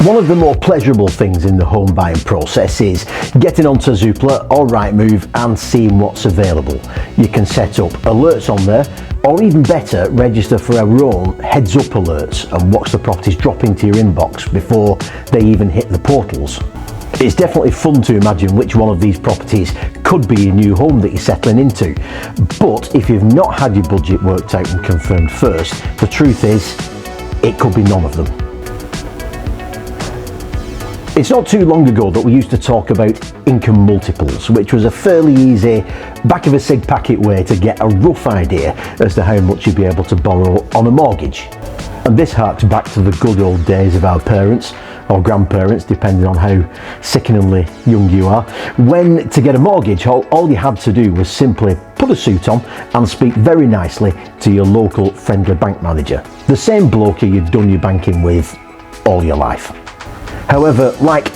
One of the more pleasurable things in the home buying process is getting onto Zoopla or Rightmove and seeing what's available. You can set up alerts on there, or even better, register for our own heads up alerts and watch the properties drop into your inbox before they even hit the portals. It's definitely fun to imagine which one of these properties could be your new home that you're settling into. But if you've not had your budget worked out and confirmed first, the truth is, it could be none of them. It's not too long ago that we used to talk about income multiples, which was a fairly easy, back of a cig packet way to get a rough idea as to how much you'd be able to borrow on a mortgage. And this harks back to the good old days of our parents, or grandparents, depending on how sickeningly young you are, when to get a mortgage, all you had to do was simply put a suit on and speak very nicely to your local friendly bank manager, the same bloke you'd done your banking with all your life. However, like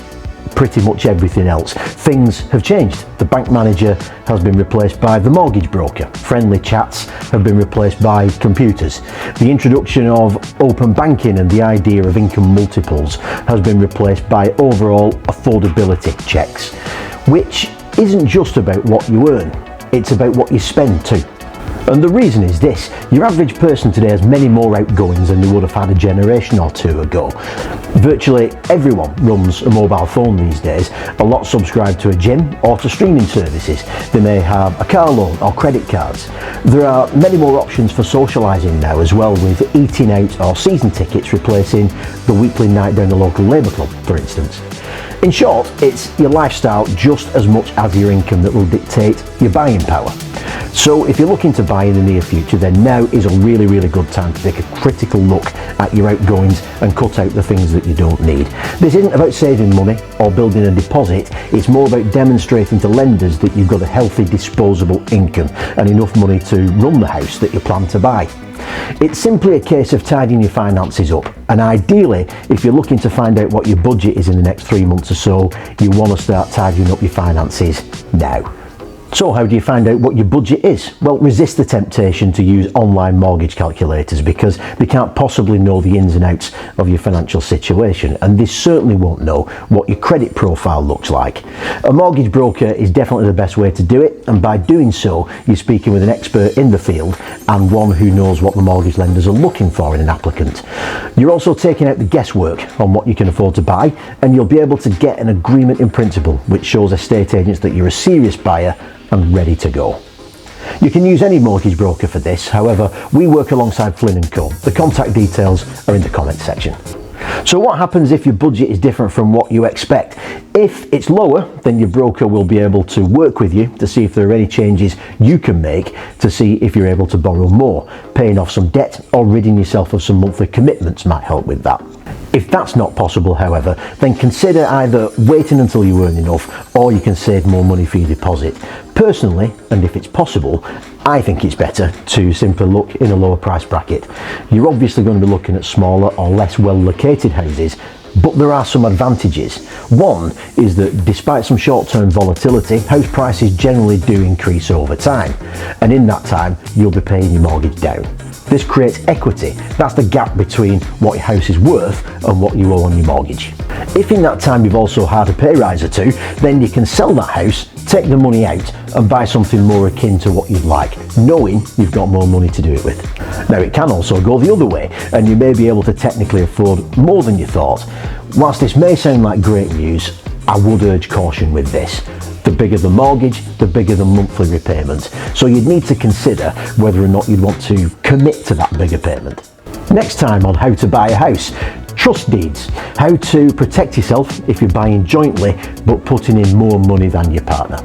pretty much everything else, things have changed. The bank manager has been replaced by the mortgage broker. Friendly chats have been replaced by computers. The introduction of open banking and the idea of income multiples has been replaced by overall affordability checks, which isn't just about what you earn, it's about what you spend too. And the reason is this: your average person today has many more outgoings than they would have had a generation or two ago. Virtually everyone runs a mobile phone these days. A lot subscribe to a gym or to streaming services. They may have a car loan or credit cards. There are many more options for socialising now as well, with eating out or season tickets replacing the weekly night down the local labour club, for instance. In short, it's your lifestyle just as much as your income that will dictate your buying power. So if you're looking to buy in the near future, then now is a really good time to take a critical look at your outgoings and cut out the things that you don't need. This isn't about saving money or building a deposit, it's more about demonstrating to lenders that you've got a healthy disposable income and enough money to run the house that you plan to buy. It's simply a case of tidying your finances up, and ideally, if you're looking to find out what your budget is in the next 3 months or so, you want to start tidying up your finances now. So how do you find out what your budget is? Well, resist the temptation to use online mortgage calculators, because they can't possibly know the ins and outs of your financial situation, and they certainly won't know what your credit profile looks like. A mortgage broker is definitely the best way to do it, and by doing so, you're speaking with an expert in the field and one who knows what the mortgage lenders are looking for in an applicant. You're also taking out the guesswork on what you can afford to buy, and you'll be able to get an agreement in principle, which shows estate agents that you're a serious buyer and ready to go. You can use any mortgage broker for this, however, we work alongside Flynn & Co. The contact details are in the comments section. So what happens if your budget is different from what you expect? If it's lower, then your broker will be able to work with you to see if there are any changes you can make to see if you're able to borrow more. Paying off some debt or ridding yourself of some monthly commitments might help with that. If that's not possible, however, then consider either waiting until you earn enough, or you can save more money for your deposit. Personally, and if it's possible, I think it's better to simply look in a lower price bracket. You're obviously going to be looking at smaller or less well located houses, but there are some advantages. One is that despite some short-term volatility, house prices generally do increase over time, and in that time you'll be paying your mortgage down. This creates equity. That's the gap between what your house is worth and what you owe on your mortgage. If in that time you've also had a pay rise or two, then you can sell that house, take the money out and buy something more akin to what you'd like, knowing you've got more money to do it with. Now, it can also go the other way, and you may be able to technically afford more than you thought. Whilst this may sound like great news, I would urge caution with this. The bigger the mortgage, the bigger the monthly repayment. So you'd need to consider whether or not you'd want to commit to that bigger payment. Next time on How to Buy a House, trust deeds. How to protect yourself if you're buying jointly but putting in more money than your partner.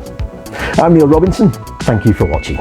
I'm Neil Robinson. Thank you for watching.